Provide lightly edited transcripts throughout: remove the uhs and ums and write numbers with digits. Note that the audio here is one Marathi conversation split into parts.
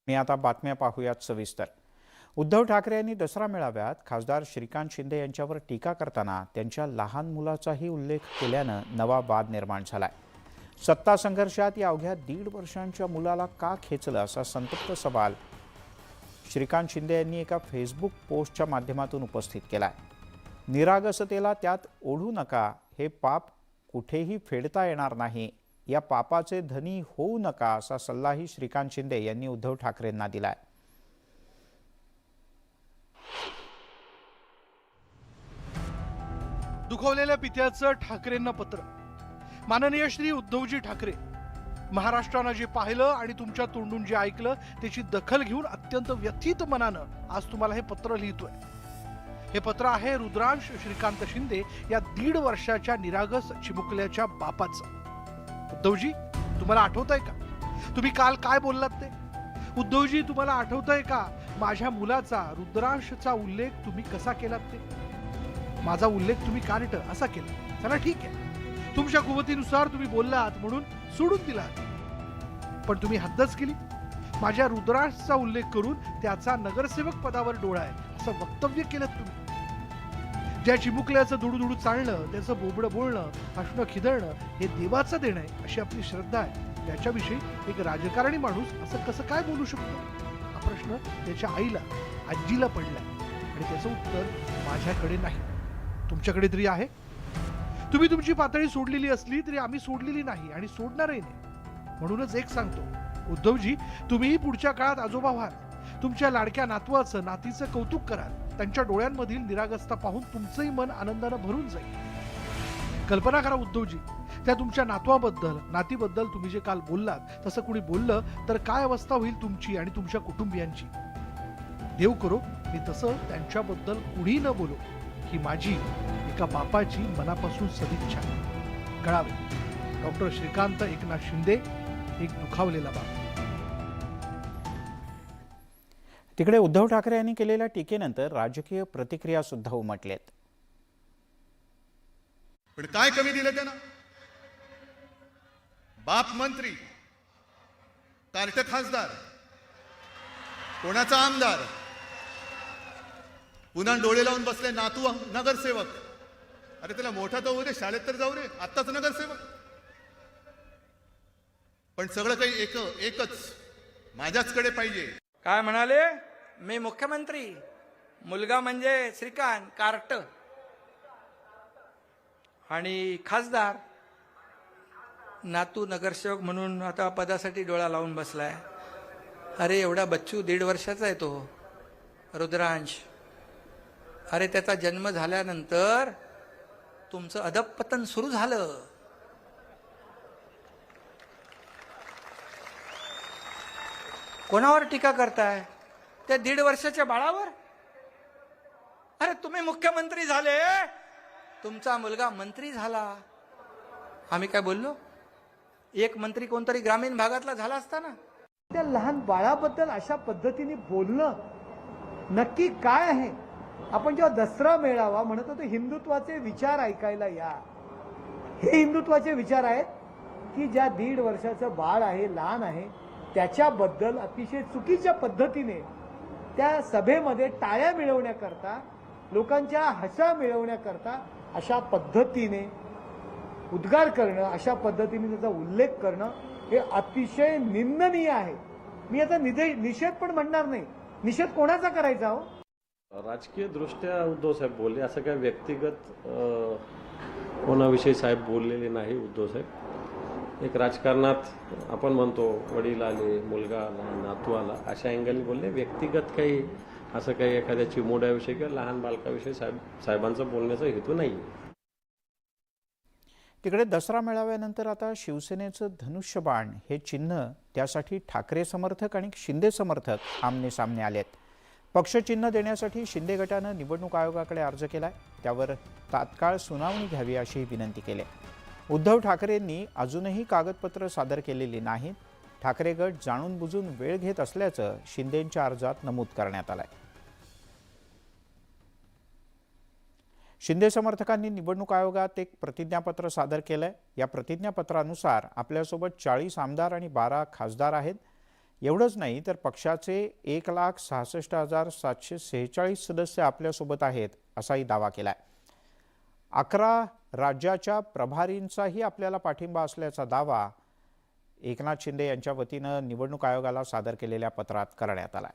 आणि आता बातम्या पाहूयात सविस्तर। उद्धव ठाकरे यांनी दसरा मेळाव्यात खासदार श्रीकांत शिंदे यांच्यावर टीका करताना त्यांच्या लहान मुलाचाही उल्लेख केल्यानं नवा वाद निर्माण झालाय। सत्ता संघर्षात या अवघ्या 1.5 वर्षांच्या मुलाला का खेचलं असा संतप्त सवाल श्रीकांत शिंदे यांनी एका फेसबुक पोस्टच्या माध्यमातून उपस्थित केलाय। निरागसतेला त्यात ओढू नका, हे पाप कुठेही फेडता येणार नाही, या पापाचे धनी होऊ नका असा सल्लाही श्रीकांत शिंदे यांनी उद्धव ठाकरेंना दिलाय। दुखवलेल्या पित्याचं ठाकरेंना पत्र। माननीय श्री उद्धवजी ठाकरे, महाराष्ट्रानं जे पाहिलं आणि तुमच्या तोंडून जे ऐकलं त्याची दखल घेऊन अत्यंत व्यथित मनानं आज तुम्हाला हे पत्र लिहितोय। हे पत्र आहे रुद्रांश श्रीकांत शिंदे या 1.5 वर्षाच्या निरागस चिमुकल्याच्या बापाचं। उद्धवजी, तुम्हाला आठवतंय का तुम्ही काल काय बोललात ते? उद्धवजी, तुम्हाला आठवतंय का माझ्या मुलाचा रुद्रांशचा उल्लेख तुम्ही कसा केलात ते? माझा उल्लेख तुम्ही कार्ट असा केला। चला ठीक आहे, तुमच्या कुवतीनुसार तुम्ही बोललात म्हणून सोडून दिलात, पण तुम्ही हद्दच केली। माझ्या रुद्रांशचा उल्लेख करून त्याचा नगरसेवक पदावर डोळा आहे असं वक्तव्य केलं तुम्ही। ज्या चिमुकल्याचं दुडूदुडू चालणं, त्याचं बोबडं बोलणं, हसणं खिदळणं हे देवाचं देणं आहे अशी आपली श्रद्धा आहे, त्याच्याविषयी एक राजकारणी माणूस असं कसं काय बोलू शकतो? हा प्रश्न त्याच्या आईला, आजीला पडलाय आणि त्याचं उत्तर माझ्याकडे नाही, तुमच्याकडे तरी आहे। तुम्ही तुमची पातळी सोडलेली असली तरी आम्ही सोडलेली नाही आणि सोडणारही नाही। म्हणूनच एक सांगतो, उद्धवजी, तुम्हीही पुढच्या काळात आजोबा व्हाल, तुमच्या लाडक्या नातवाचं, नातीचं कौतुक कराल, त्यांच्या डोळ्यांमधील निरागसता पाहून तुमचंही मन आनंदानं भरून जाईल। कल्पना करा उद्धवजी, त्या तुमच्या नातवाबद्दल, नातीबद्दल तुम्ही जे काल बोललात तसं कुणी बोललं तर काय अवस्था होईल तुमची आणि तुमच्या कुटुंबियांची। देव करो मी तसं त्यांच्याबद्दल कुणी न बोलो, ही माझी एका बापाची मनापासून सदिच्छा। कळावे, डॉक्टर श्रीकांत एकनाथ शिंदे, एक दुखावलेला बाप। तिकडे उद्धव ठाकरे यांनी केलेल्या टीकेनंतर राजकीय प्रतिक्रिया सुद्धा उमटल्यात। पण काय कमी दिलं त्यांना? बाप मंत्री, कार्ट खासदार, कोणाचा आमदार, पुन्हा डोळे लावून बसले नातू नगरसेवक। अरे त्याला मोठा तर होऊ दे, शाळेत तर जाऊ रे, आत्ताच नगरसेवक। पण सगळं काही एकच माझ्याचकडे पाहिजे। काय म्हणाले? मी मुख्यमंत्री, मुलगा म्हणजे श्रीकांत कार्ट आणि खासदार, नातू नगरसेवक म्हणून आता पदासाठी डोळा लावून बसलाय। अरे एवढा बच्चू 1.5 वर्षाचा आहे तो रुद्रांश। अरे त्याचा जन्म झाल्यानंतर तुमचं अधःपतन सुरू झालं। कोणावर टीका करताय? त्या 1.5 वर्षाच्या बाळावर? अरे तुम्ही मुख्यमंत्री झाले, तुमचा मुलगा मंत्री झाला, आम्ही काय बोललो? एक मंत्री कोणतरी ग्रामीण भागातला झाला असता ना। त्या लहान बाळाबद्दल अशा पद्धतीने बोलणं नक्की काय आहे? आपण जेव्हा दसरा मेळावा म्हणत होतो, हिंदुत्वाचे विचार ऐकायला या। हे हिंदुत्वाचे विचार आहेत की ज्या 1.5 वर्षाचं बाळ आहे, लहान आहे, त्याच्याबद्दल अतिशय चुकीच्या पद्धतीने त्या सभेमध्ये टाळ्या मिळवण्याकरता, लोकांच्या हसा मिळवण्याकरता अशा पद्धतीने उद्गार करणं, अशा पद्धतीने त्याचा उल्लेख करणं हे अतिशय निंदनीय आहे। मी आता निषेध पण म्हणणार नाही। निषेध कोणाचा करायचा हो? राजकीय दृष्ट्या उद्धव साहेब बोलले, असं काय व्यक्तिगत कोणाविषयी साहेब बोललेले नाही उद्धव साहेब। एक राजकारणात आपण म्हणतो वडील आले, मुलगा आला, नातू आला, अशा अँगलने बोलले। व्यक्तिगत काही असं काही एखाद्या चिमुरड्याविषयी किंवा लहान बालकाविषयी साहेबांचं बोलण्याचा हेतू नाही। तिकडे दसरा मेळाव्यानंतर आता शिवसेनेचं धनुष्यबाण हे चिन्ह, त्यासाठी ठाकरे समर्थक आणि शिंदे समर्थक आमने सामने आलेत। पक्षचिन्ह देण्यासाठी शिंदे गटानं निवडणूक आयोगाकडे अर्ज केलाय, त्यावर तात्काळ सुनावणी घ्यावी अशी विनंती केली। उद्धव ठाकरेंनी अजूनही कागदपत्र सादर केलेली नाहीत। ठाकरे गट जाणून बुजून वेळ घेत असल्याचं शिंदेंच्या अर्जात नमूद करण्यात आलंय। शिंदे समर्थकांनी निवडणूक आयोगात एक प्रतिज्ञापत्र सादर केलंय। या प्रतिज्ञापत्रानुसार आपल्यासोबत 40 आमदार आणि 12 खासदार आहेत। एवढंच नाही तर पक्षाचे 1,66,746 सदस्य आपल्यासोबत आहेत असाही दावा केलाय. 11 राज्याच्या प्रभारींचाही आपल्याला पाठिंबा असल्याचा दावा एकनाथ शिंदे यांच्या वतीनं निवडणूक आयोगाला सादर केलेल्या पत्रात करण्यात आलाय.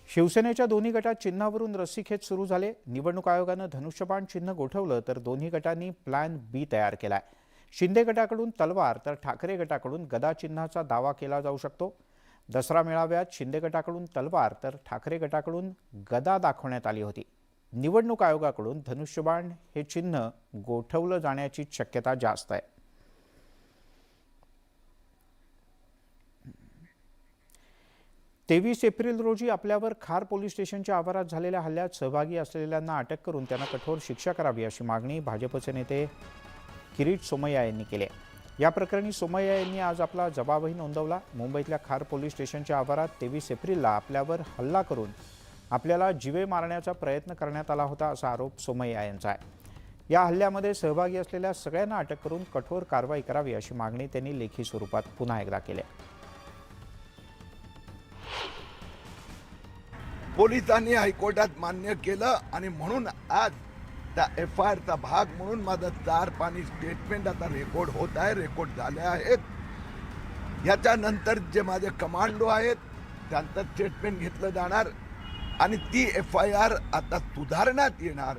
शिवसेनेच्या दोन्ही गटात चिन्हावरून रस्सीखेच सुरू झाले. निवडणूक आयोगानं धनुष्यबाण चिन्ह गोठवलं तर दोन्ही गटांनी प्लॅन बी तयार केलाय. शिंदे गटाकडून तलवार तर ठाकरे गटाकडून गदा चिन्हाचा दावा केला जाऊ शकतो. दसरा मेळाव्यात शिंदे गटाकडून तलवार तर ठाकरे गटाकडून गदा दाखवण्यात आली होती. निवडणूक आयोगाकडून धनुष्यबाण हे चिन्ह गोठवलं जाण्याची शक्यता जास्त आहे. तेवीस एप्रिल रोजी आपल्यावर खार पोलीस स्टेशनच्या आवारात झालेल्या हल्ल्यात सहभागी असलेल्यांना अटक करून त्यांना कठोर शिक्षा करावी अशी मागणी भाजपचे नेते किरीट सोमय्या यांनी केली आहे. या प्रकरणी सोमय्या यांनी आज आपला जबाबही नोंदवला. मुंबईतल्या खार पोलीस स्टेशनच्या आवारात 23 एप्रिलला आपल्यावर हल्ला करून आपल्याला जीवे मारण्याचा प्रयत्न करण्यात आला होता असा आरोप सोमय्या यांचा आहे. या हल्ल्यामध्ये सहभागी असलेल्या सगळ्यांना अटक करून कठोर कारवाई करावी अशी मागणी त्यांनी लेखी स्वरूपात पुन्हा एकदा केली आहे. पोलिसांनी हायकोर्टात मान्य केलं आणि म्हणून आज त्या FIRचा भाग म्हणून माझं 4 स्टेटमेंट आता रेकॉर्ड होत आहे, रेकॉर्ड झाले आहेत. याच्यानंतर जे माझे कमांडो आहेत त्यांचं स्टेटमेंट घेतलं जाणार आणि ती FIR आता सुधारण्यात येणार.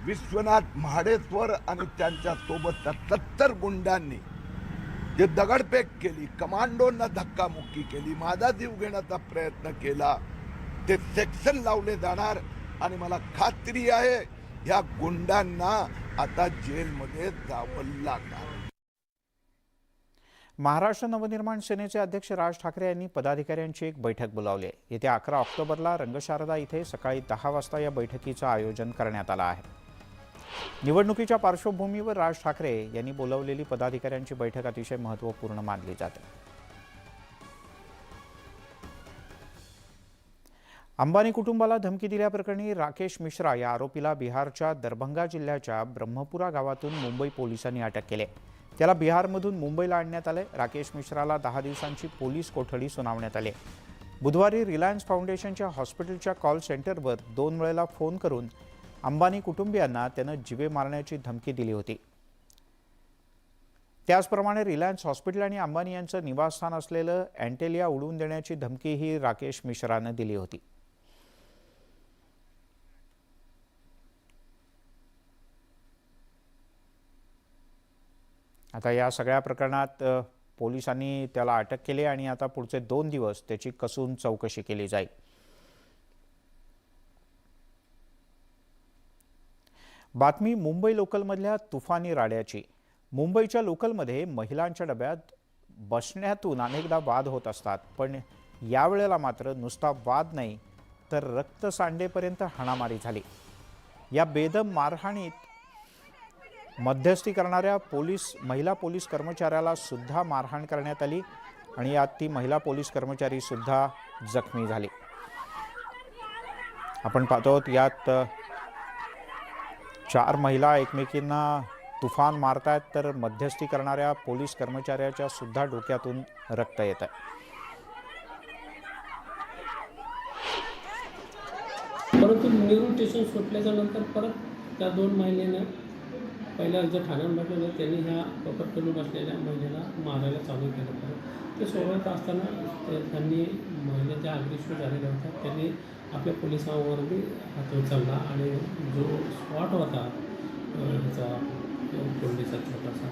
विश्वनाथ महाडेश्वर आणि त्यांच्या सोबतच्या 70 गुंडांनी जे दगडफेक केली, कमांडोंना धक्कामुक्की केली, माझा जीव घेण्याचा प्रयत्न केला, ते सेक्शन लावले जाणार आणि मला खात्री आहे या गुंडांना आता जेलमध्ये जावं लागणार. महाराष्ट्र नवनिर्माण सेनेचे अध्यक्ष राज ठाकरे यांनी पदाधिकाऱ्यांची एक बैठक बोलावली आहे. येत्या 11 ऑक्टोबरला रंगशारदा इथे सकाळी 10 वाजता या बैठकीचं आयोजन करण्यात आलं आहे. निवडणुकीच्या पार्श्वभूमीवर राज ठाकरे यांनी बोलावलेली पदाधिकाऱ्यांची बैठक अतिशय महत्त्वपूर्ण मानली जाते. अंबानी कुटुंबाला धमकी दिल्याप्रकरणी राकेश मिश्रा या आरोपीला बिहारच्या दरभंगा जिल्ह्याच्या ब्रह्मपुरा गावातून मुंबई पोलिसांनी अटक केली. त्याला बिहारमधून मुंबईला आणण्यात आले. राकेश मिश्राला 10 दिवसांची पोलीस कोठडी सुनावण्यात आली. बुधवारी रिलायन्स फाउंडेशनच्या हॉस्पिटलच्या कॉल सेंटरवर 2 वेळेला फोन करून अंबानी कुटुंबियांना त्यानं जीवे मारण्याची धमकी दिली होती. त्याचप्रमाणे रिलायन्स हॉस्पिटल आणि अंबानी यांचं निवासस्थान असलेलं अँटेलिया उडवून देण्याची धमकीही राकेश मिश्रानं दिली होती. आता या सगळ्या प्रकरणात पोलिसांनी त्याला अटक केली आणि आता पुढचे 2 दिवस त्याची कसून चौकशी केली जाईल. बातमी मुंबई लोकलमधल्या तुफानी राड्याची. मुंबईच्या लोकलमध्ये महिलांच्या डब्यात बसण्यातून अनेकदा वाद होत असतात, पण यावेळेला मात्र नुसता वाद नाही तर रक्त सांडेपर्यंत हाणामारी झाली. या बेदम मारहाणीत मध्यस्थी करणाऱ्या महिला पोलीस कर्मचाऱ्याला सुद्धा मारहाण करण्यात आली आणि यात ती महिला पोलीस कर्मचारी सुद्धा जखमी झाली. आपण पाहतो यात 4 महिला एकमेकींना तुफान मारतायत तर मध्यस्थी करणाऱ्या पोलीस कर्मचाऱ्याच्या सुद्धा डोक्यातून रक्त येत आहे. परंतु नेहरू स्टेशन सुटल्याच्या नंतर परत त्या 2 महिलेनं पहिल्या जे ठाण्यात भेटलेलं त्यांनी ह्या पकडून बसलेल्या महिलेला मारायला चालू केलं. परत ते सोडत असताना त्यांनी महिलेच्या अग्निशूट झालेल्या होत्या, त्यांनी आपल्या पोलिसांवर बी हात उचलला आणि जो स्पॉट होता ह्याचा पोलिसाचा छोटासा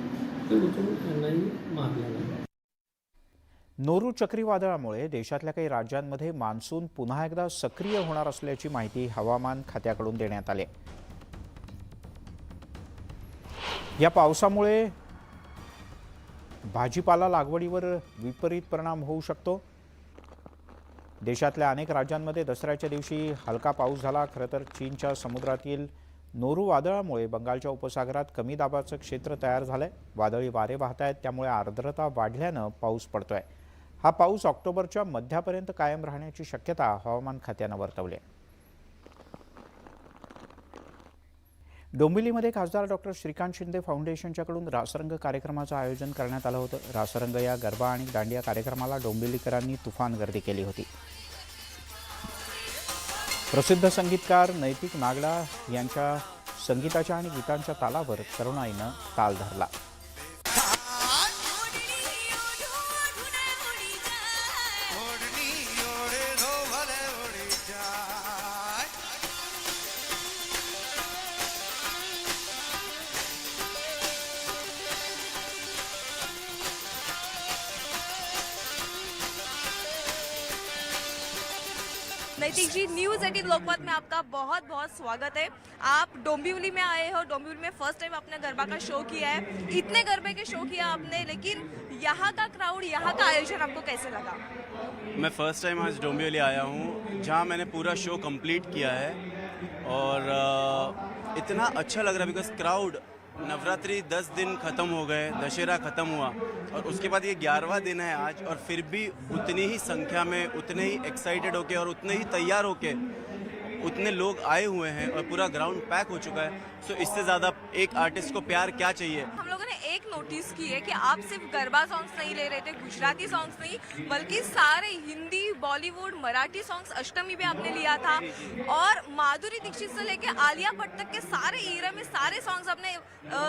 ते उचलून त्यांनाही मारलेला. नोरू चक्रीवादळामुळे देशातल्या काही राज्यांमध्ये मान्सून पुन्हा एकदा सक्रिय होणार असल्याची माहिती हवामान खात्याकडून देण्यात आली. या पावसामुळे भाजीपाला लागवडीवर विपरीत परिणाम होऊ शकतो. देशातल्या अनेक राज्यांमध्ये दसऱ्याच्या दिवशी हलका पाऊस झाला. खरं तर चीनच्या समुद्रातील नोरू वादळामुळे बंगालच्या उपसागरात कमी दाबाचं क्षेत्र तयार झालंय. वादळी वारे वाहत आहेत, त्यामुळे आर्द्रता वाढल्यानं पाऊस पडतोय. हा पाऊस ऑक्टोबरच्या मध्यापर्यंत कायम राहण्याची शक्यता हवामान खात्यानं वर्तवली आहे. डोंबिवलीमध्ये खासदार डॉक्टर श्रीकांत शिंदे फाउंडेशनच्याकडून रासरंग कार्यक्रमाचं आयोजन करण्यात आलं होतं. रासरंग या गरबा आणि दांडिया कार्यक्रमाला डोंबिवलीकरांनी तुफान गर्दी केली होती. प्रसिद्ध संगीतकार नैतिक नागडा यांच्या संगीताच्या आणि गीतांच्या तालावर तरुणाईनं ताल धरला. नैतिक जी, न्यूज़ 18 लोकमत में आपका बहुत बहुत स्वागत है। आप डोंबिवली में आए हो, डोंबिवली में फर्स्ट टाइम आपने गरबा का शो किया है। इतने गरबे के शो किया आपने, लेकिन यहाँ का क्राउड, यहाँ का आयोजन आपको कैसे लगा? मैं फर्स्ट टाइम आज डोंबिवली आया हूँ, जहाँ मैंने पूरा शो कंप्लीट किया है और इतना अच्छा लग रहा है बिकॉज क्राउड, नवरात्रि 10 दिन ख़त्म हो गए, दशहरा ख़त्म हुआ और उसके बाद ये 11वां दिन है आज, और फिर भी उतनी ही संख्या में, उतने ही एक्साइटेड होके और उतने ही तैयार होके उतने लोग आए हुए हैं और पूरा ग्राउंड पैक हो चुका है। सो इससे ज़्यादा एक आर्टिस्ट को प्यार क्या चाहिए। हम लोगों ने एक नोटिस की है कि आप सिर्फ गरबा सॉन्ग्स नहीं ले रहे थे, गुजराती सॉन्ग्स नहीं, बल्कि सारे हिंदी, बॉलीवुड, मराठी सॉन्ग्स, अष्टमी भी आपने लिया था और माधुरी दीक्षित से लेके आलिया भट्ट तक के सारे ईरा में सारे सॉन्ग्स आपने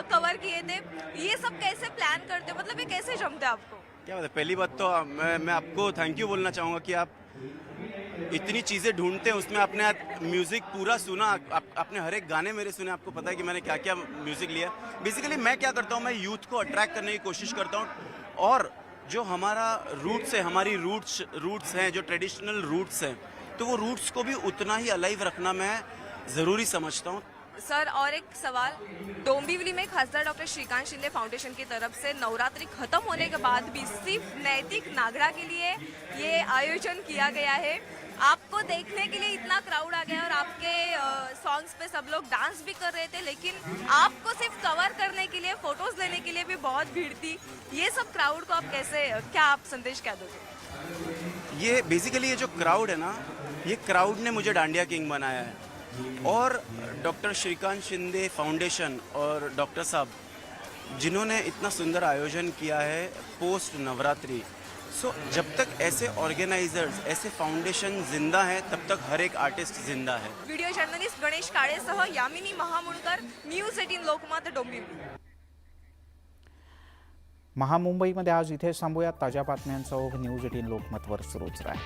कवर किए थे। ये सब कैसे प्लान करते हो, मतलब ये कैसे जमते आपको? क्या बात है, पहली बात तो मैं आपको थैंक यू बोलना चाहूँगा कि आप इतनी चीज़ें ढूंढते हैं, उसमें आपने म्यूज़िक पूरा सुना, आपने हर एक गाने मेरे सुने, आपको पता है कि मैंने क्या क्या म्यूज़िक लिया। बेसिकली मैं क्या करता हूँ, मैं यूथ को अट्रैक्ट करने की कोशिश करता हूँ और जो हमारा रूट्स है, हमारी रूट्स हैं, जो ट्रेडिशनल रूट्स हैं, तो वो रूट्स को भी उतना ही अलाइव रखना मैं ज़रूरी समझता हूँ। सर, और एक सवाल, डोंबिवली में खासदार डॉक्टर श्रीकांत शिंदे फाउंडेशन की तरफ से नवरात्रि खत्म होने के बाद भी सिर्फ नैतिक नागड़ा के लिए ये आयोजन किया गया है। आपको देखने के लिए इतना क्राउड आ गया और आपके सॉन्ग्स पे सब लोग डांस भी कर रहे थे, लेकिन आपको सिर्फ कवर करने के लिए, फोटोज लेने के लिए भी बहुत भीड़ थी। ये सब क्राउड को आप कैसे, क्या आप संदेश क्या दोगे? ये बेसिकली ये जो क्राउड है ना, ये क्राउड ने मुझे डांडिया किंग बनाया है और डॉक्टर श्रीकांत शिंदे फाउंडेशन और डॉक्टर साहब जिन्होंने इतना सुंदर आयोजन किया है पोस्ट नवरात्रि। सो जब तक ऐसे ऑर्गेनाइजर्स, ऐसे फाउंडेशन जिंदा है, तब तक हर एक आर्टिस्ट जिंदा है। व्हिडिओ जर्नलिस्ट गणेश काळेसह यामिनी महामुळकर, न्यूज 18 लोकमत, डोंबिवली। महामुंबईमध्ये आज इथे थांबूयात. ताज्या बातम्यांचा ओघ न्यूज 18 लोकमतवर सुरूच राहील.